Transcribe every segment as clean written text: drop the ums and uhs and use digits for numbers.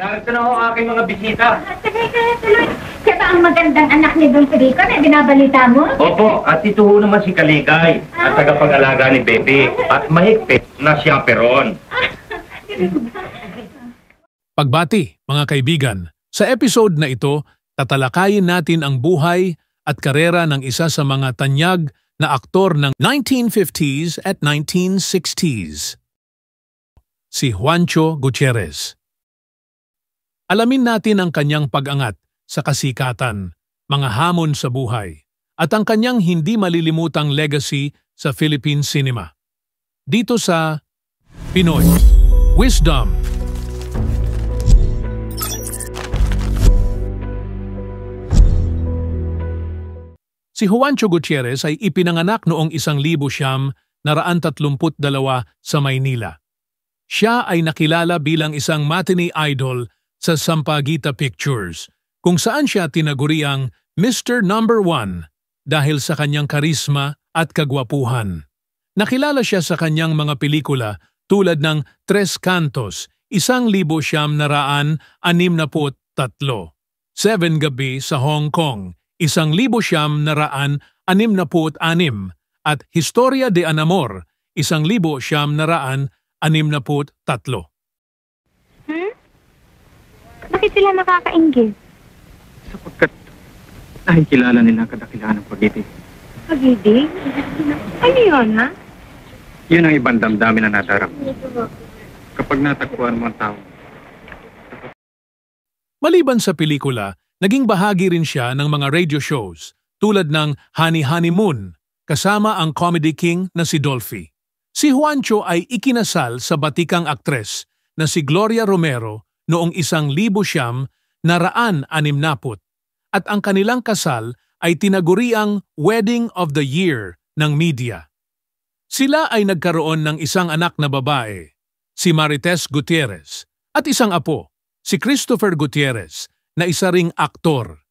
Narito na ho aking mga bisita. Tuloy. Siya ba ang magandang anak ni Don Perico na binabalita mo? Opo, at ito ho naman si Kaligay, at tagapag-alaga ni Bebe, at mahigpit na chaperon. Pagbati, mga kaibigan, sa episode na ito, tatalakayin natin ang buhay at karera ng isa sa mga tanyag na aktor ng 1950s at 1960s. Si Juancho Gutierrez. Alamin natin ang kanyang pag-angat sa kasikatan, mga hamon sa buhay, at ang kanyang hindi malilimutang legacy sa Philippine cinema. Dito sa Pinoy Wisdom. Si Juancho Gutierrez ay ipinanganak noong 1932 sa Maynila. Siya ay nakilala bilang isang matinee idol sa Sampaguita Pictures, kung saan siya tinaguriang Mr. Number 1 dahil sa kanyang karisma at kagwapuhan. Nakilala siya sa kanyang mga pelikula tulad ng Tres Cantos, 1963, 7 Gabi sa Hong Kong, 1966, at Historia de Anamor, 1963. Bakit sila nakakainggit? Sapagkat nakikilala nila ang kadakilaan ng pag-ibig. Pag-ibig? Ano yun, ha? Yun ang ibang damdamin na nadarap. Kapag natagpuan mo ang tao. Maliban sa pelikula, naging bahagi rin siya ng mga radio shows tulad ng Honey Honeymoon, kasama ang comedy king na si Dolphy. Si Juancho ay ikinasal sa batikang aktres na si Gloria Romero noong 1960 at ang kanilang kasal ay tinaguriang Wedding of the Year ng media. Sila ay nagkaroon ng isang anak na babae, si Marites Gutierrez, at isang apo, si Christopher Gutierrez, na isa ring aktor.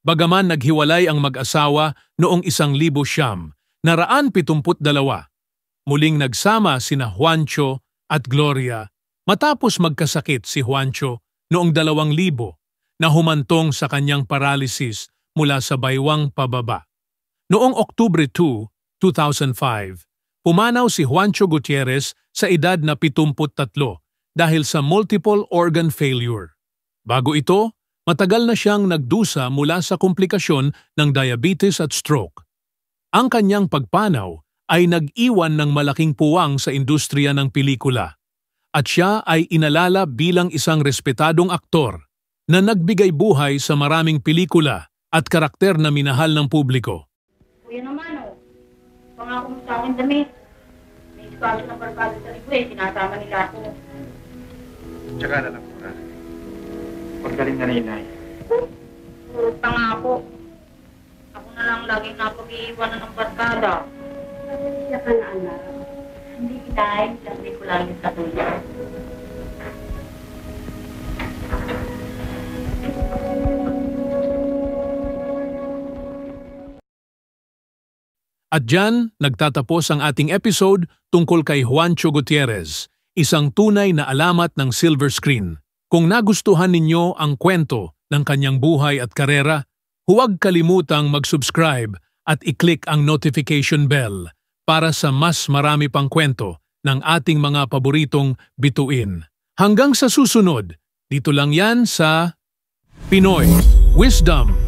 Bagaman naghiwalay ang mag-asawa noong 1972, muling nagsama sina Juancho at Gloria matapos magkasakit si Juancho noong 2000 na humantong sa kanyang paralysis mula sa baywang pababa. Noong Oktubre 2, 2005, pumanaw si Juancho Gutierrez sa edad na 73 dahil sa multiple organ failure. Bago ito, matagal na siyang nagdusa mula sa komplikasyon ng diabetes at stroke. Ang kanyang pagpanaw ay nag-iwan ng malaking puwang sa industriya ng pelikula, at siya ay inalala bilang isang respetadong aktor na nagbigay buhay sa maraming pelikula at karakter na minahal ng publiko. Kuya naman, pangako mo sa akin damit. May espasyo ng barkada sa likod, sinasama nila ako. Tsaka na lang muna. Paggaling na inay. Puro pangako. Ako na lang laging napag-iiwanan ng barkada. Siya ka na, anak. Hindi kinain, hindi ko lang yung katulad. At dyan, nagtatapos ang ating episode tungkol kay Juancho Gutierrez, isang tunay na alamat ng silver screen. Kung nagustuhan ninyo ang kwento ng kanyang buhay at karera, huwag kalimutang mag-subscribe at i-click ang notification bell para sa mas marami pang kwento ng ating mga paboritong bituin. Hanggang sa susunod, dito lang yan sa Pinoy Wisdom.